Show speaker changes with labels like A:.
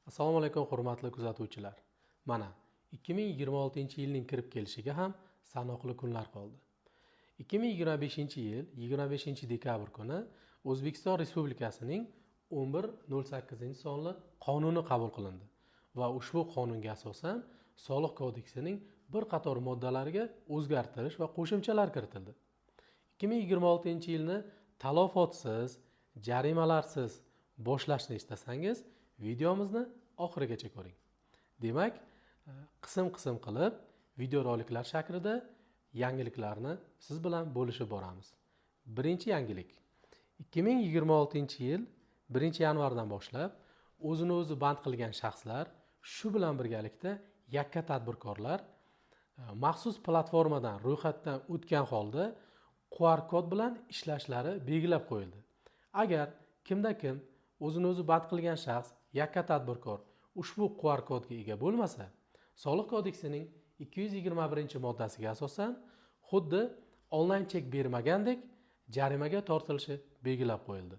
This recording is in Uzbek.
A: Assalomu alaykum hurmatli kuzatuvchilar. Mana 2026-yilning kirib kelishiga ham sanoqli kunlar qoldi. 2025-yil 25-dekabr kuni O'zbekiston Respublikasining 1108-sonli qonuni qabul qilindi va ushbu qonunga asosan Soliq kodeksining bir qator moddalariga o'zgartirish va qo'shimchalar kiritildi. 2026-yilni talofotsiz, jarimalarsiz boshlashni istasangiz, videomizni oxirigacha ko'ring. Demak, qism-qism qilib videoroliklar shaklida yangiliklarni siz bilan bo'lishib boramiz. Birinchi yangilik. 2026-yil 1-yanvardan boshlab o'zini o'zi band qilgan shaxslar, shu bilan birgalikda yakka tadbirkorlar maxsus platformadan ro'yxatdan o'tgan holda QR kod bilan ishlashlari belgilab qo'yildi. Agar kimda-kim o'zini o'zi band qilgan shaxs, yakka tadbirkor ushbu QR kodga ega bo'lmasa, Soliq kodeksining 221-moddasiga asosan xuddi onlayn chek bermagandek jarimaga tortilishi belgilab qo'yildi.